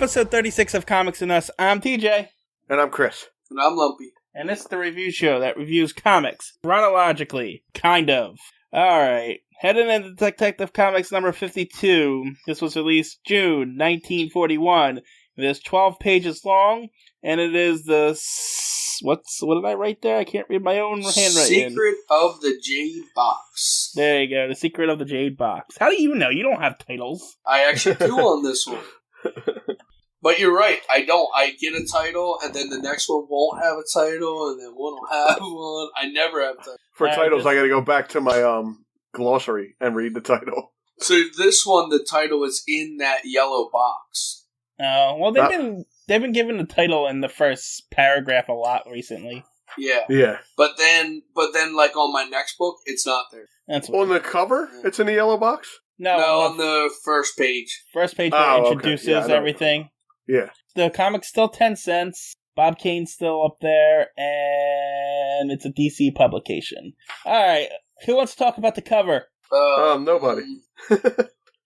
episode 36 of Comics and Us. I'm TJ. And I'm Chris. And I'm Lumpy. And this is the review show that reviews comics chronologically, kind of. Alright, heading into Detective Comics number 52. This was released June 1941. It is 12 pages long, and it is the... what did I write there? I can't read my own handwriting. Secret of the Jade Box. There you go, The Secret of the Jade Box. How do you know? You don't have titles. I actually do on this one. But you're right, I don't. I get a title, and then the next one won't have a title, and then one will have one. I never have a title. For titles, I gotta go back to my glossary and read the title. So this one, the title is in that yellow box. Oh, well, they've been given the title in the first paragraph a lot recently. Yeah. But then, like on my next book, it's not there. That's on the cover. It's in the yellow box. No, on the first page. First page where it introduces everything. Yeah. The comic's still 10 cents. Bob Kane's still up there, and it's a DC publication. All right, who wants to talk about the cover? Nobody.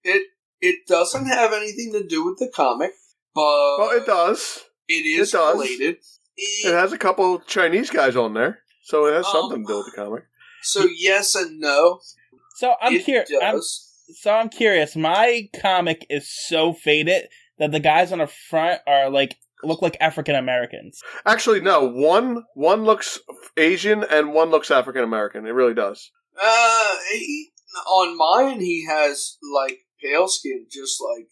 It doesn't have anything to do with the comic, but well, it does. It is related. It has a couple Chinese guys on there, so it has something to do with the comic. So yes and no. So I'm curious. My comic is so faded that the guys on the front are look like African Americans. Actually, no. One looks Asian and one looks African American. It really does. On mine, he has pale skin, just like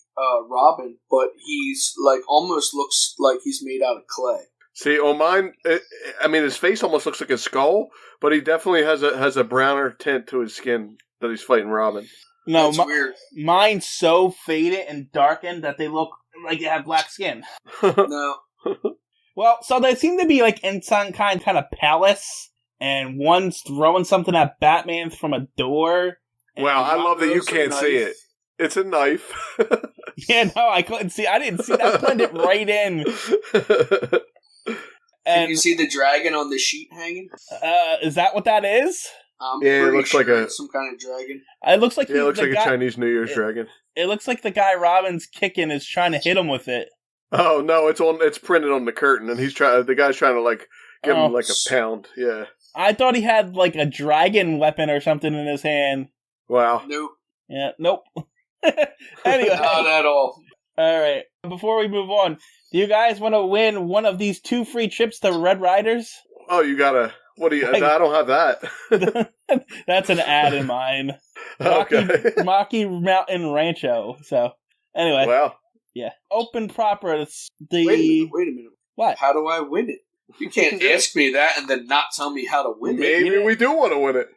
Robin, but he's almost looks like he's made out of clay. See, on mine, his face almost looks like a skull, but he definitely has a browner tint to his skin that he's fighting Robin. No, that's weird. Mine's so faded and darkened that they look like they have black skin. No. Well, so they seem to be in some kind of palace, and one's throwing something at Batman from a door. Wow, I love that you can't see it. It's a knife. Yeah, no, I couldn't see. I didn't see that. Blended right in. Can you see the dragon on the sheet hanging? Is that what that is? It looks like some kind of dragon. It looks like it looks like a Chinese New Year's dragon. It looks like the guy Robin's kicking is trying to hit him with it. Oh no, it's printed on the curtain, and the guy's trying to give him a pound. Yeah. I thought he had a dragon weapon or something in his hand. Wow. Nope. Yeah. Nope. Anyway, not at all. All right. Before we move on, do you guys want to win one of these 2 free trips to Red Riders? Oh, you gotta. What do you? I don't have that. That's an ad in mine. Rocky Mountain Rancho. So, anyway. Wow. Yeah. Open proper. It's Wait a minute. What? How do I win it? You can't ask me that and then not tell me how to win it. Maybe we do want to win it.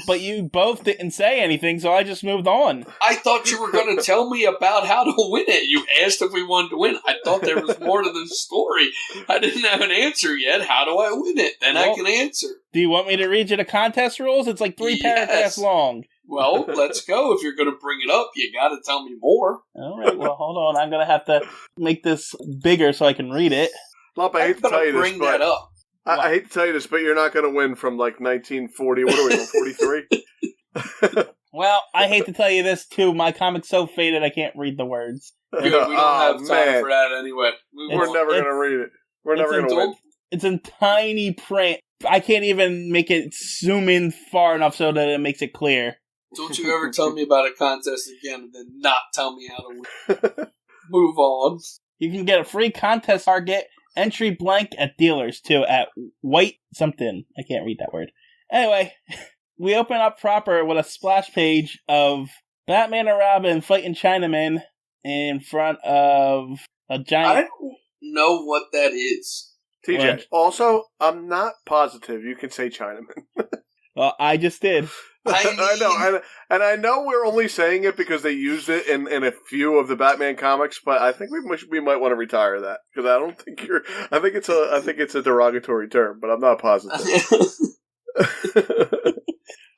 But you both didn't say anything, so I just moved on. I thought you were going to tell me about how to win it. You asked if we wanted to win. I thought there was more to the story. I didn't have an answer yet. How do I win it? Then I can answer. Do you want me to read you the contest rules? It's 3 paragraphs long. Well, let's go. If you're going to bring it up, you got to tell me more. All right, well, hold on. I'm going to have to make this bigger so I can read it. Lump, I hate to tell you this, bring that up. I hate to tell you this, but you're not going to win from 1940. What are we on, 43? Well, I hate to tell you this too. My comic's so faded I can't read the words. Good, we don't have time for that anyway. We're never going to read it. We're never going to win. It's in tiny print. I can't even make it zoom in far enough so that it makes it clear. Don't you ever tell me about a contest again and then not tell me how to win. Move on. You can get a free contest target entry blank at dealers too at white something. I can't read that word. Anyway, we open up proper with a splash page of Batman and Robin fighting Chinamen in front of a giant... I don't know what that is. TJ, also, I'm not positive you can say Chinaman. Well, I just did. I know, and I know we're only saying it because they used it in a few of the Batman comics, but I think we might want to retire that because I don't think you're. I think it's a derogatory term, but I'm not positive.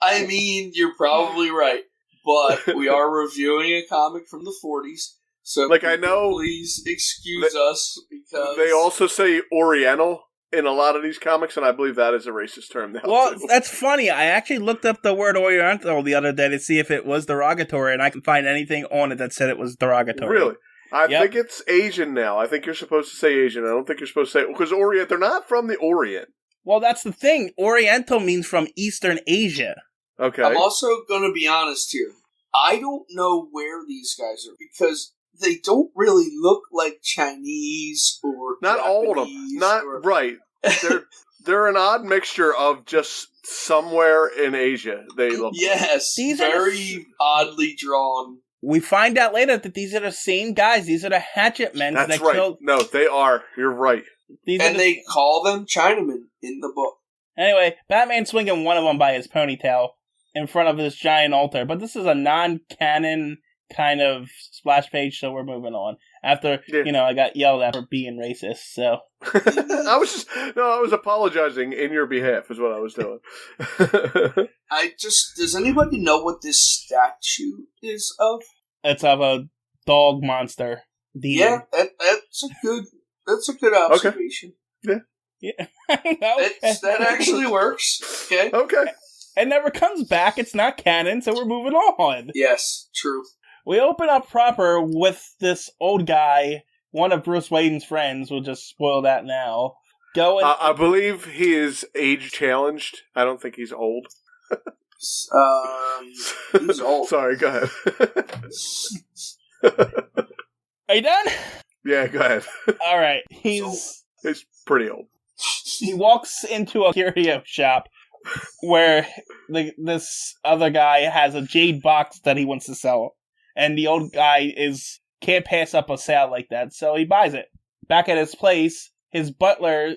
I mean, you're probably right, but we are reviewing a comic from the 40s, so I know. Please excuse us because they also say Oriental in a lot of these comics, and I believe that is a racist term now. Well, too. That's funny. I actually looked up the word Oriental the other day to see if it was derogatory, and I couldn't find anything on it that said it was derogatory. Really? I think it's Asian now. I think you're supposed to say Asian. I don't think you're supposed to say... Because Orient, they're not from the Orient. Well, that's the thing. Oriental means from Eastern Asia. Okay. I'm also going to be honest here. I don't know where these guys are because they don't really look like Chinese or not Japanese all of them. Not right. They're an odd mixture of just somewhere in Asia. They look. Yes, these very oddly drawn. We find out later that these are the same guys. These are the hatchet men That's that right. killed. No, they are. You're right. And they call them Chinamen in the book. Anyway, Batman's swinging one of them by his ponytail in front of this giant altar. But this is a non-canon kind of splash page, so we're moving on. After, I got yelled at for being racist, so... I was apologizing in your behalf, is what I was doing. Does anybody know what this statue is of? It's of a dog monster. Demon. Yeah, that's a good observation. Okay. Yeah. That actually works. Okay. Okay. It never comes back, it's not canon, so we're moving on. Yes, true. We open up proper with this old guy, one of Bruce Wayne's friends. We'll just spoil that now. I believe he is age challenged. I don't think he's old. He's old. Sorry, go ahead. Are you done? Yeah, go ahead. All right. He's pretty old. He walks into a curio shop where this other guy has a jade box that he wants to sell. And the old guy can't pass up a sale like that, so he buys it. Back at his place, his butler,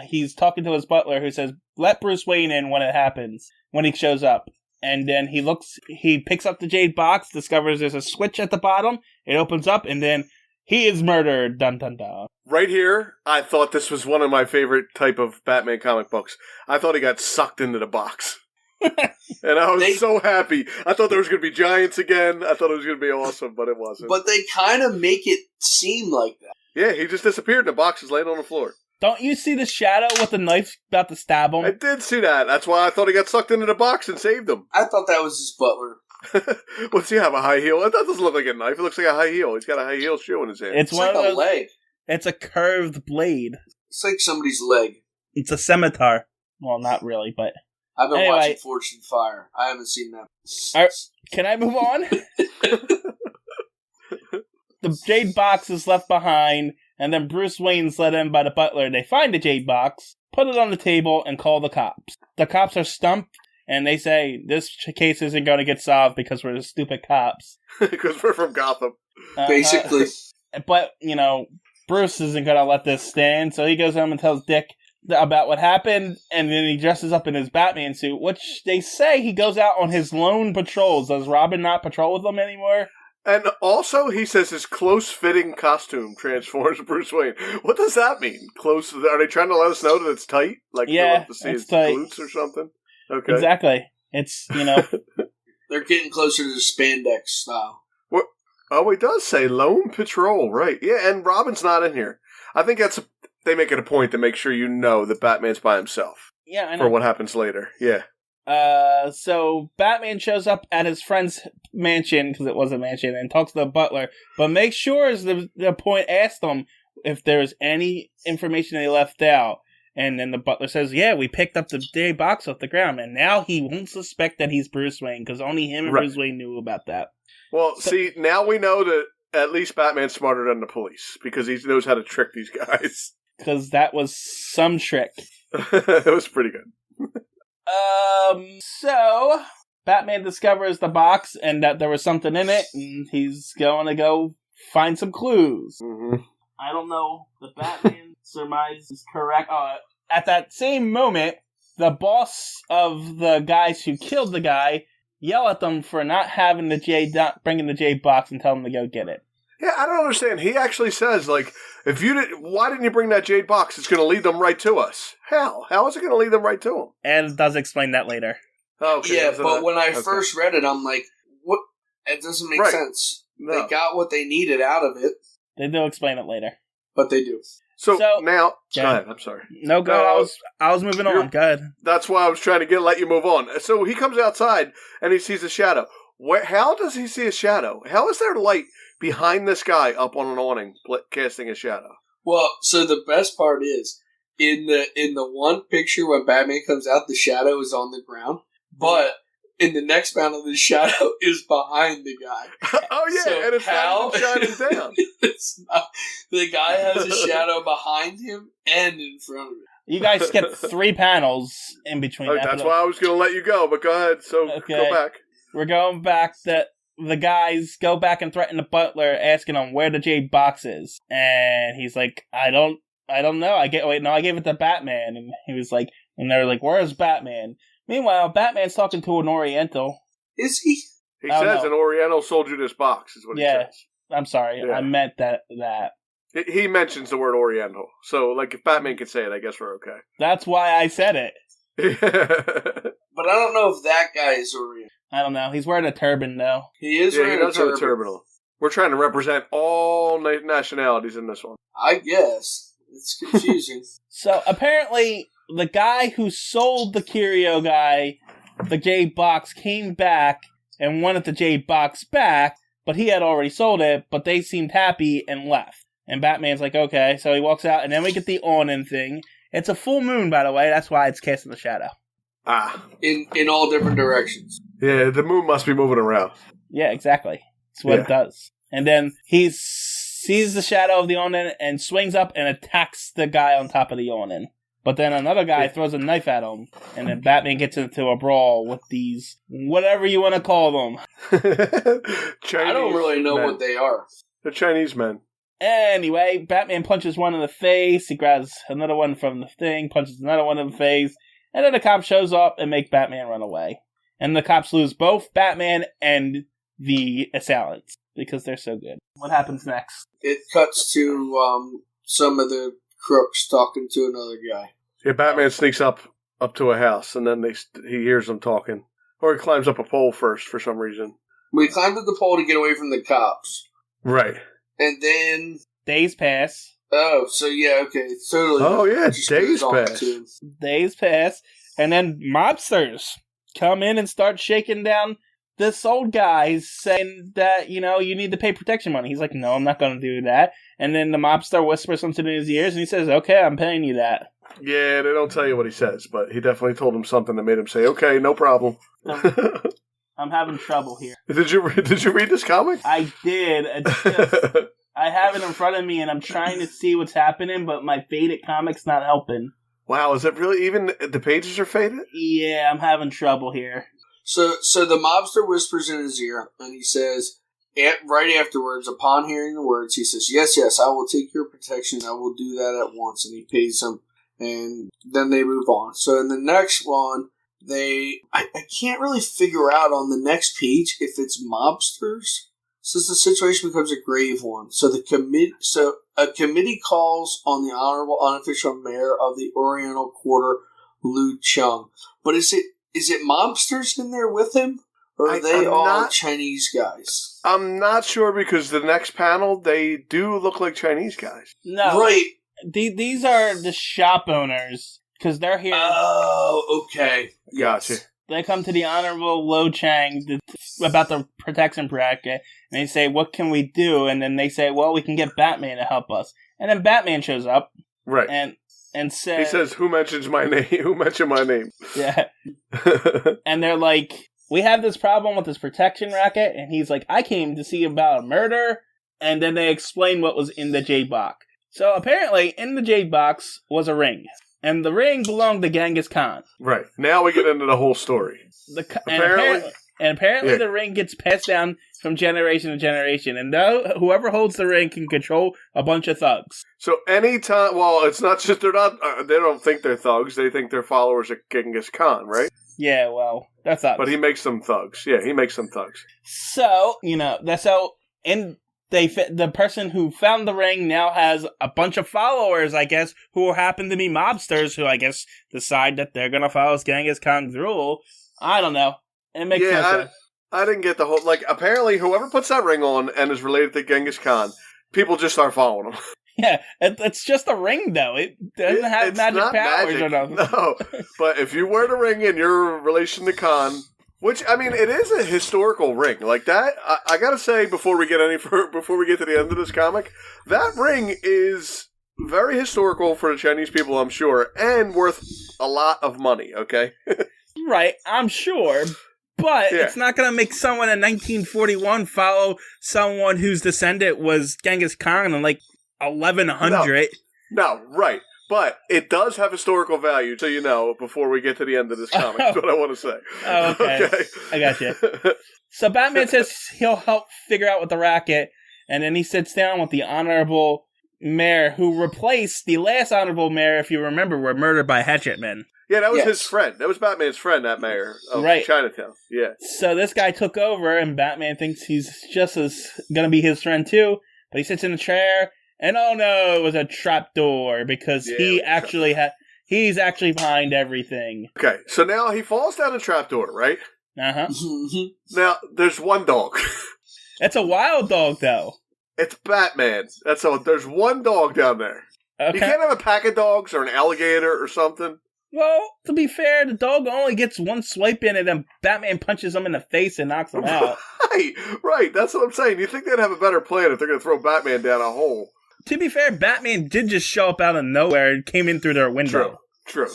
he's talking to his butler who says, let Bruce Wayne in when it happens, when he shows up. And then he picks up the jade box, discovers there's a switch at the bottom, it opens up, and then he is murdered. Dun dun dun. Right here, I thought this was one of my favorite type of Batman comic books. I thought he got sucked into the box. And I was so happy. I thought there was going to be giants again. I thought it was going to be awesome, but it wasn't. But they kind of make it seem like that. Yeah, he just disappeared and the box is laying on the floor. Don't you see the shadow with the knife about to stab him? I did see that. That's why I thought he got sucked into the box and saved him. I thought that was his butler. What's he have, a high heel? That doesn't look like a knife. It looks like a high heel. He's got a high heel shoe in his hand. It's one like of those, a leg. It's a curved blade. It's like somebody's leg. It's a scimitar. Well, not really, but... I've been watching Forged in Fire. I haven't seen that. All right, can I move on? The jade box is left behind, and then Bruce Wayne's let in by the butler. They find the jade box, put it on the table, and call the cops. The cops are stumped, and they say, this case isn't going to get solved because we're the stupid cops. Because we're from Gotham. Basically. But, Bruce isn't going to let this stand, so he goes home and tells Dick about what happened, and then he dresses up in his Batman suit, which they say he goes out on his lone patrols. Does Robin not patrol with him anymore? And also, he says his close-fitting costume transforms Bruce Wayne. What does that mean? Close? Are they trying to let us know that it's tight? Like, yeah, to see it's his tight. glutes or something? Okay. Exactly. It's, They're getting closer to the spandex style. Oh, he does say lone patrol, right. Yeah, and Robin's not in here. I think they make it a point to make sure you know that Batman's by himself. Yeah, I know. For what happens later, yeah. So Batman shows up at his friend's mansion, because it was a mansion, and talks to the butler, but make sure, as the point, asked them if there's any information they left out. And then the butler says, yeah, we picked up the day box off the ground, and now he won't suspect that he's Bruce Wayne, because only him and Bruce Wayne knew about that. Well, see, now we know that at least Batman's smarter than the police, because he knows how to trick these guys. Because that was some trick. It was pretty good. So Batman discovers the box and that there was something in it, and he's going to go find some clues. Mm-hmm. I don't know. The Batman surmise is correct. At that same moment, the boss of the guys who killed the guy yell at them for not having bringing the Jade box and tell them to go get it. Yeah, I don't understand. He actually says, like, why didn't you bring that Jade box? It's going to lead them right to us. How is it going to lead them right to him? And it does explain that later. Okay, yeah, but when I first read it, I'm like, what? It doesn't make sense. No. They got what they needed out of it. They do explain it later. But they do. So now, go ahead. I'm sorry. No, go ahead. I was moving on. Go ahead. That's why I was trying to let you move on. So he comes outside and he sees a shadow. How does he see a shadow? How is there light behind this guy up on an awning casting a shadow? Well, so the best part is in the one picture when Batman comes out, the shadow is on the ground, but in the next panel, the shadow is behind the guy. Oh yeah, so and it's not even shining down. The guy has a shadow behind him and in front of him. You guys skipped 3 panels in between. That's why I was going to let you go, but go ahead. So go back. We're going back that the guys go back and threaten the butler, asking him where the Jade box is, and he's like, I don't know. I gave it to Batman, and he was like, and they're like, where's Batman? Meanwhile, Batman's talking to an Oriental. Is he? He says an Oriental sold you this box, is what he says. I'm sorry. Yeah. I meant that. He mentions the word Oriental. So, like, if Batman could say it, I guess we're okay. That's why I said it. But I don't know if that guy is Oriental. I don't know. He's wearing a turban, though. He is wearing a turban. Have a turban. We're trying to represent all nationalities in this one. I guess. It's confusing. So, apparently, the guy who sold the curio guy the Jade box came back and wanted the Jade box back, but he had already sold it, but they seemed happy and left. And Batman's like, okay, so he walks out, and then we get the awning thing. It's a full moon, by the way, that's why it's casting the shadow. In all different directions. Yeah, the moon must be moving around. Yeah, exactly. That's what it does. And then he sees the shadow of the awning and swings up and attacks the guy on top of the awning. But then another guy throws a knife at him, and then Batman gets into a brawl with these, whatever you want to call them. I don't really know what they are. They're Chinese men. Anyway, Batman punches one in the face, he grabs another one from the thing, punches another one in the face, and then the cop shows up and makes Batman run away. And the cops lose both Batman and the assailants, because they're so good. What happens next? It cuts to some of the crooks talking to another guy. Yeah, Batman sneaks up to a house, and then he hears them talking. Or he climbs up a pole first, for some reason. We climbed up the pole to get away from the cops. Right. And then... Days pass. Oh, so yeah, okay. Totally. Oh, yeah, days pass. Days pass. And then mobsters come in and start shaking down this old guy, saying that, you need to pay protection money. He's like, no, I'm not going to do that. And then the mobster whispers something in his ears, and he says, okay, I'm paying you that. Yeah, they don't tell you what he says, but he definitely told him something that made him say, okay, no problem. I'm having trouble here. Did you read this comic? I did. It's just, I have it in front of me, and I'm trying to see what's happening, but my faded comic's not helping. Wow, is it really even the pages are faded? Yeah, I'm having trouble here. So the mobster whispers in his ear, and he says, right afterwards, upon hearing the words, he says, yes, I will take your protection. I will do that at once. And he pays him, and then they move on. So in the next one, I can't really figure out on the next page if it's mobsters, since the situation becomes a grave one. So a committee calls on the honorable unofficial mayor of the Oriental Quarter, Lu Chung. But is it mobsters in there with him? Or are they all Chinese guys? I'm not sure, because the next panel, they do look like Chinese guys. No. Right. These are the shop owners, because they're here. Oh, okay. Gotcha. They come to the Honorable Lo Chang about the protection bracket, and they say, what can we do? And then they say, well, we can get Batman to help us. And then Batman shows up. Right. And says... He says, who mentions my name? Who mentioned my name? Yeah. And they're like, we have this problem with this protection racket. And he's like, I came to see about a murder. And then they explain what was in the Jade box. So apparently, in the Jade box was a ring. And the ring belonged to Genghis Khan. Right. Now we get into the whole story. Apparently the ring gets passed down from generation to generation. And whoever holds the ring can control a bunch of thugs. So anytime... Well, it's not just... They don't think they're thugs. They think they're followers of Genghis Khan, right? Yeah, well, they're thugs. But he makes them thugs. Yeah, he makes them thugs. So, the person who found the ring now has a bunch of followers, I guess, who happen to be mobsters who, I guess, decide that they're going to follow Genghis Khan's rule. I don't know. It makes no sense. I didn't get the whole... Like, apparently, whoever puts that ring on and is related to Genghis Khan, people just start following him. Yeah, it's just a ring, though. It doesn't have magic powers or nothing. No, but if you wear the ring and you're a relation to Khan, Which, I mean, it is a historical ring. Like that, I gotta say, before we get to the end of this comic, that ring is very historical for the Chinese people, I'm sure, and worth a lot of money, okay? Right, I'm sure. But Yeah. it's not going to make someone in 1941 follow someone whose descendant was Genghis Khan in like 1100. No, right. But it does have historical value, so you know, before we get to the end of this comic, is what I want to say. Oh, okay. I got you. So Batman says he'll help figure out with the racket, and then he sits down with the Honorable Mayor, who replaced the last Honorable Mayor, if you remember, were murdered by hatchetmen. Yeah, that was his friend. That was Batman's friend, that mayor of Chinatown. Yeah. So this guy took over, and Batman thinks he's just as going to be his friend, too. But he sits in a chair, and oh no, it was a trapdoor, because he's actually behind everything. Okay, so now he falls down a trapdoor, right? Uh-huh. Now, there's one dog. It's a wild dog, though. It's Batman. There's one dog down there. Okay. You can't have a pack of dogs or an alligator or something. Well, to be fair, the dog only gets one swipe in, and then Batman punches him in the face and knocks him out. Right. That's what I'm saying. You think they'd have a better plan if they're going to throw Batman down a hole. To be fair, Batman did just show up out of nowhere and came in through their window. True.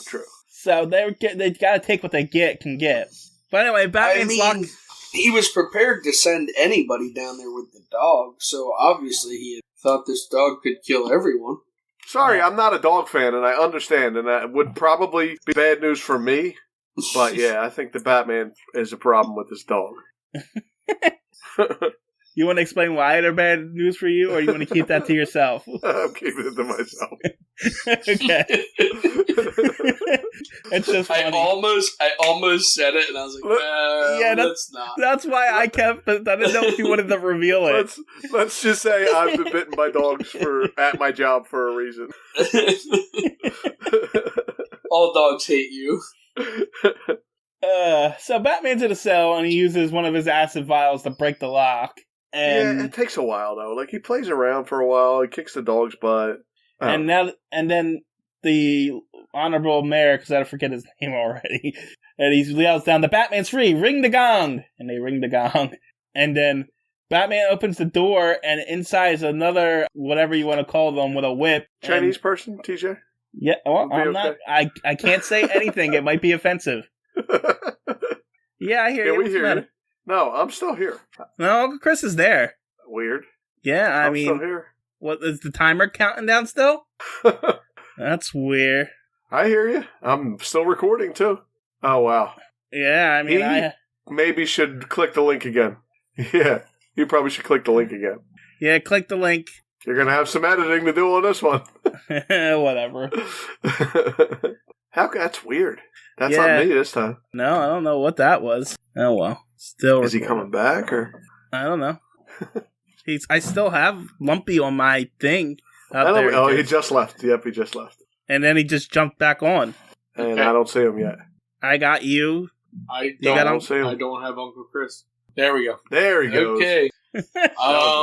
So they got to take what they can get. But anyway, Batman's he was prepared to send anybody down there with the dog, so obviously he had thought this dog could kill everyone. Sorry, I'm not a dog fan, and I understand, and that would probably be bad news for me. But yeah, I think the Batman is a problem with this dog. You want to explain why they're bad news for you, or you want to keep that to yourself? I'm keeping it to myself. Okay. It's just funny. I almost said it, and I was like, that's not. That's why I kept, but I didn't know if you wanted to reveal it. Let's just say I've been bitten by dogs at my job for a reason. All dogs hate you. So Batman's in a cell, and he uses one of his acid vials to break the lock. And it takes a while though. Like he plays around for a while, he kicks the dog's butt, and then the Honorable Mayor, because I forget his name already, and he yells down, "The Batman's free! Ring the gong!" And they ring the gong, and then Batman opens the door, and inside is another whatever you want to call them with a whip. Chinese person, TJ. Yeah, well, I'm not. I can't say anything. It might be offensive. Yeah, I hear you. We hear you. No, I'm still here. No, Uncle Chris is there. Weird. Yeah, I'm still here. What is the timer counting down still? That's weird. I hear you. I'm still recording too. Oh wow. Yeah, I mean, I maybe should click the link again. Yeah, you probably should click the link again. Yeah, click the link. You're gonna have some editing to do on this one. Whatever. That's weird. That's not me this time. No, I don't know what that was. Oh well. Still is he coming back or? I don't know. I still have Lumpy on my thing. He just left. Yep, he just left. And then he just jumped back on. And I don't see him yet. I got you. I don't see him. I don't have Uncle Chris. There we go. There he goes. Okay.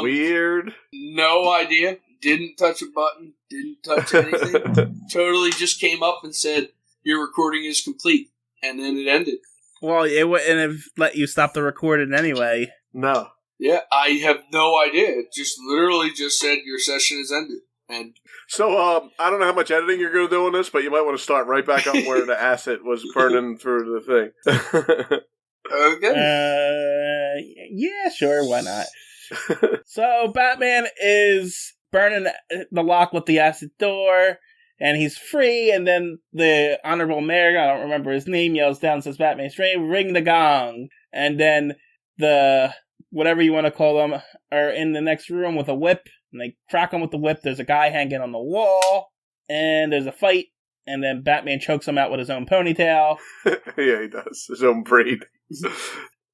Weird. No idea. Didn't touch a button. Didn't touch anything. Totally just came up and said, "Your recording is complete." And then it ended. Well, it wouldn't have let you stop the recording anyway. No. Yeah, I have no idea. It just literally just said your session is ended. And so, I don't know how much editing you're going to do on this, but you might want to start right back up where the acid was burning through the thing. Okay. Yeah, sure, why not? So, Batman is burning the lock with the acid door, and he's free, and then the Honorable Mayor, I don't remember his name, yells down and says, "Batman's free, ring the gong." And then the, whatever you want to call them, are in the next room with a whip, and they crack him with the whip. There's a guy hanging on the wall, and there's a fight, and then Batman chokes him out with his own ponytail. Yeah, he does. His own braid.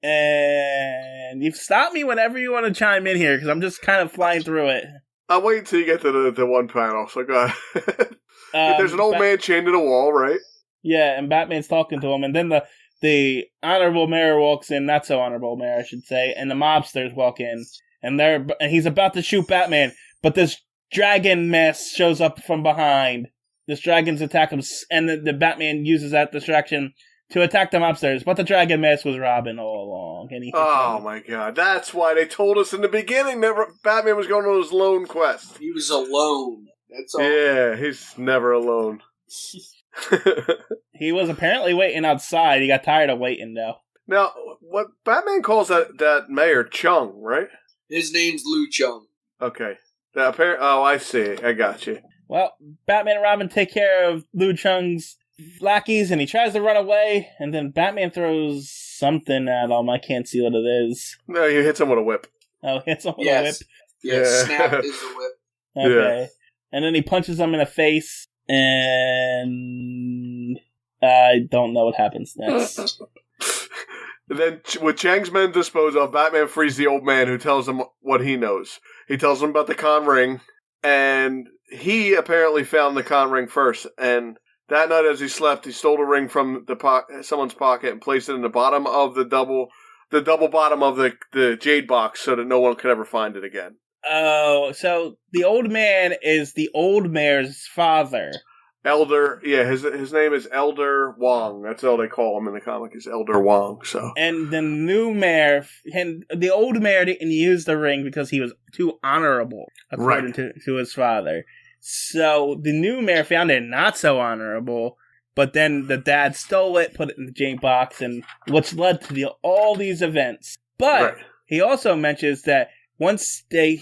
And you stop me whenever you want to chime in here, because I'm just kind of flying through it. I'll wait until you get to the one panel, so go ahead. There's an old man chained to the wall, right? Yeah, and Batman's talking to him, and then the Honorable Mayor walks in, not so Honorable Mayor, I should say, and the mobsters walk in, and he's about to shoot Batman, but this dragon mess shows up from behind. This dragon's attack him, and the Batman uses that distraction to attack them upstairs, but the Dragon Mask was Robin all along. And he my god. That's why they told us in the beginning that Batman was going on his lone quest. He was alone. That's all. Yeah, he's never alone. He was apparently waiting outside. He got tired of waiting, though. Now, what Batman calls that mayor Chung, right? His name's Lu Chung. Okay. I see. I got you. Well, Batman and Robin take care of Lu Chung's lackeys, and he tries to run away, and then Batman throws something at him. I can't see what it is. No, he hits him with a whip. Oh, hits him with a whip? Yeah, snap is a whip. Okay. Yeah. And then he punches him in the face, and I don't know what happens next. Then, with Chang's men disposed of, Batman frees the old man who tells him what he knows. He tells him about the con ring, and he apparently found the con ring first. And that night as he slept, he stole the ring from someone's pocket and placed it in the bottom of the double bottom of the Jade box so that no one could ever find it again. Oh, so the old man is the old mayor's father. Elder, yeah, his name is Elder Wong. That's all they call him in the comic, is Elder Wong. So, and the new mayor, the old mayor didn't use the ring because he was too honorable, according to his father. So the new mayor found it not so honorable, but then the dad stole it, put it in the Jade box, and which led to all these events. But he also mentions that once they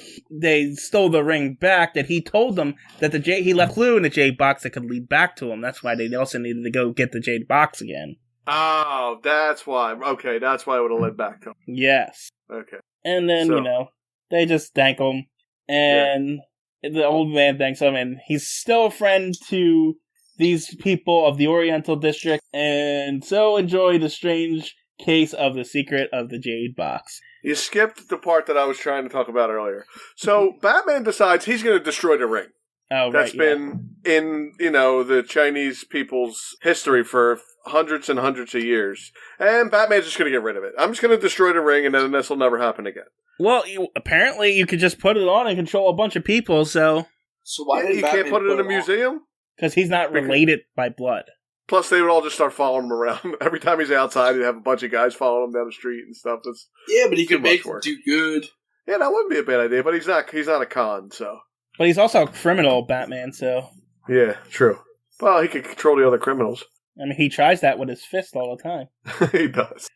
stole the ring back, that he told them that he left a clue in the Jade box that could lead back to him. That's why they also needed to go get the Jade box again. Oh, that's why. Okay, that's why it would have led back to him. Yes. Okay. And then, they just thank him, and the old man thanks him, and he's still a friend to these people of the Oriental District, and so enjoy the strange case of the secret of the Jade box. You skipped the part that I was trying to talk about earlier. So Batman decides he's going to destroy the ring. Oh, That's been in, the Chinese people's history for hundreds and hundreds of years. And Batman's just going to get rid of it. I'm just going to destroy the ring, and then this will never happen again. Well, apparently you could just put it on and control a bunch of people, so why did you Batman can't put it in a museum? Because he's not related by blood. Plus, they would all just start following him around. Every time he's outside, he'd have a bunch of guys following him down the street and stuff. But he could make him do good. Yeah, that wouldn't be a bad idea, but he's not a con, so. But he's also a criminal, Batman, so. Yeah, true. Well, he could control the other criminals. I mean, he tries that with his fist all the time. He does.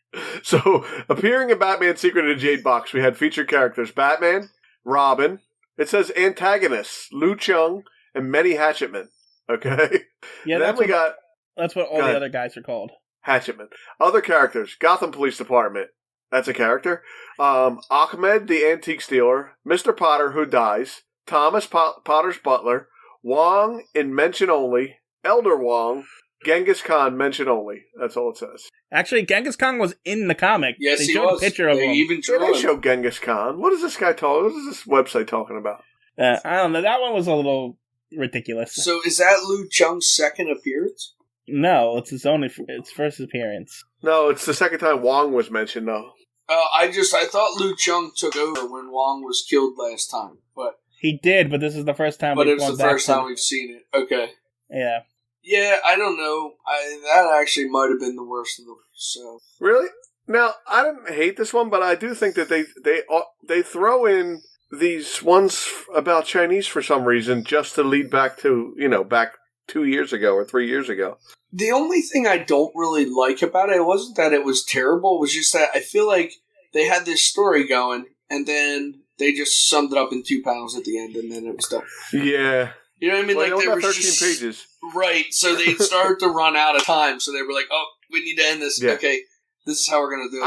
So, appearing in Batman's Secret of the Jade Box, we had featured characters Batman, Robin, it says antagonists, Lu Chung, and many hatchetmen. Okay? Yeah, then we got... That's what all the other guys are called. Hatchetmen. Other characters. Gotham Police Department. That's a character. Ahmed, the antique stealer. Mr. Potter, who dies. Thomas Potter's butler. Wong in mention only. Elder Wong. Genghis Khan, mention only. That's all it says. Actually, Genghis Khan was in the comic. Yes, they he showed was. A picture of him. Even they show Genghis Khan. What is this guy talking? What is this website talking about? I don't know. That one was a little ridiculous. So is that Lu Chung's second appearance? No, it's its first appearance. No, it's the second time Wong was mentioned, though. I thought Lu Chung took over when Wong was killed last time, but he did. But this is the first time. But it's the first time we've seen it. Okay. Yeah. Yeah, I don't know. That actually might have been the worst of them. So really, now I didn't hate this one, but I do think that they throw in these ones about Chinese for some reason just to lead back to back 2 years ago or 3 years ago. The only thing I don't really like about it wasn't that it was terrible. It was just that I feel like they had this story going, and then they just summed it up in 2 panels at the end, and then it was done. Yeah. You know what I mean? Well, like, there were 13 just, pages. Right, so they started to run out of time, so they were like, oh, we need to end this. Yeah. Okay, this is how we're going to do it.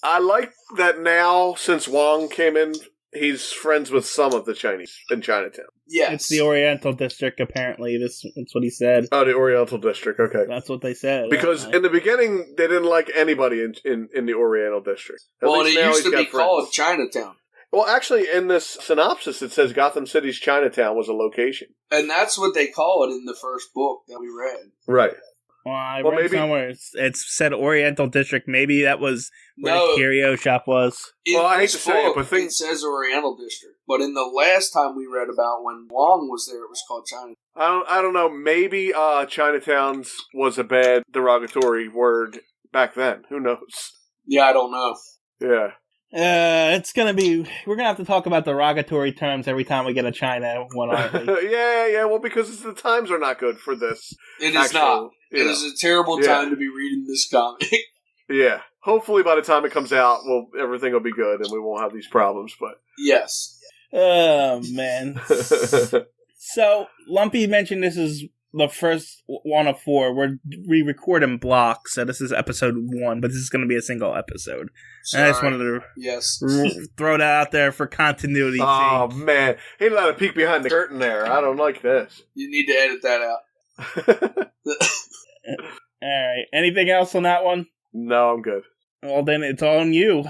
I like that now, since Wong came in, he's friends with some of the Chinese in Chinatown. Yes. It's the Oriental District, apparently. That's what he said. Oh, the Oriental District, okay. That's what they said. Because in the beginning, they didn't like anybody in the Oriental District. Well, it used to be called Chinatown. Well, actually, in this synopsis, it says Gotham City's Chinatown was a location. And that's what they call it in the first book that we read. Right. Well, I Well, read maybe- somewhere it's said Oriental District. Maybe that was where No. the curio shop was. Well, I hate this to say it, book, but it says Oriental District. But in the last time we read about when Wong was there, it was called China. I don't know. Maybe Chinatowns was a bad derogatory word back then. Who knows? Yeah, I don't know. Yeah. We're gonna have to talk about derogatory terms every time we get a China one, aren't we? yeah. Well, because the times are not good for this. It is not. It is a terrible Yeah. time to be reading this comic. Yeah. Hopefully, by the time it comes out, everything will be good and we won't have these problems. But Yes. Oh man. So Lumpy mentioned this is the first one of 4. We record in blocks, so this is episode 1, but this is going to be a single episode. And I just wanted to Yes. throw that out there for continuity. Oh man, he let a peek behind the curtain there. I don't like this. You need to edit that out. All right. Anything else on that one? No, I'm good. Well, then it's on you.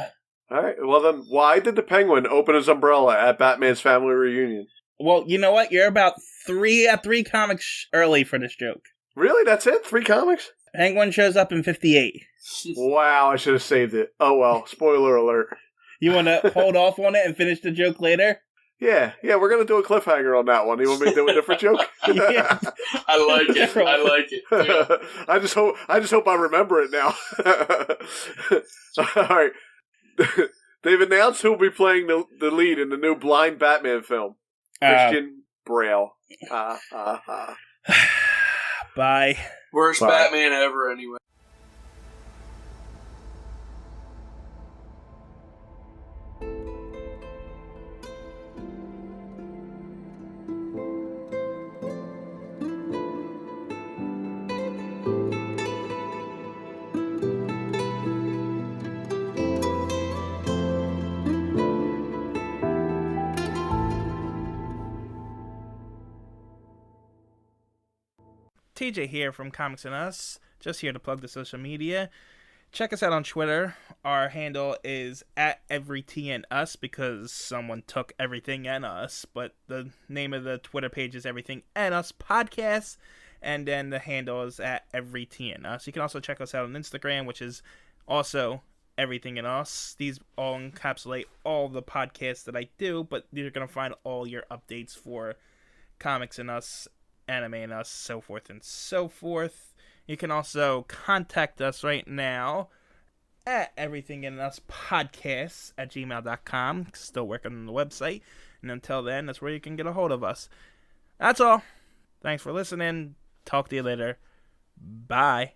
All right. Well, then, why did the Penguin open his umbrella at Batman's family reunion? Well, you know what? You're about 3 comics early for this joke. Really? That's it? 3 comics? Penguin shows up in 58. Wow, I should have saved it. Oh well. Spoiler alert. You want to hold off on it and finish the joke later? Yeah, we're gonna do a cliffhanger on that one. You want me to do a different joke? Yeah. I like it. I like it. Yeah. I just hope I remember it now. All right. They've announced who'll be playing the lead in the new Blind Batman film. Christian Bale. Bye. Worst Bye. Batman ever, anyway. TJ here from Comics and Us. Just here to plug the social media. Check us out on Twitter. Our handle is @EveryTNUs because someone took everything and us. But the name of the Twitter page is Everything and Us Podcast. And then the handle is @EveryTNUs. You can also check us out on Instagram, which is also Everything and Us. These all encapsulate all the podcasts that I do, but you're going to find all your updates for Comics and Us, Anime and Us, so forth and so forth. You can also contact us right now at everythinganduspodcasts@gmail.com. Still working on the website. And until then, that's where you can get a hold of us. That's all. Thanks for listening. Talk to you later. Bye.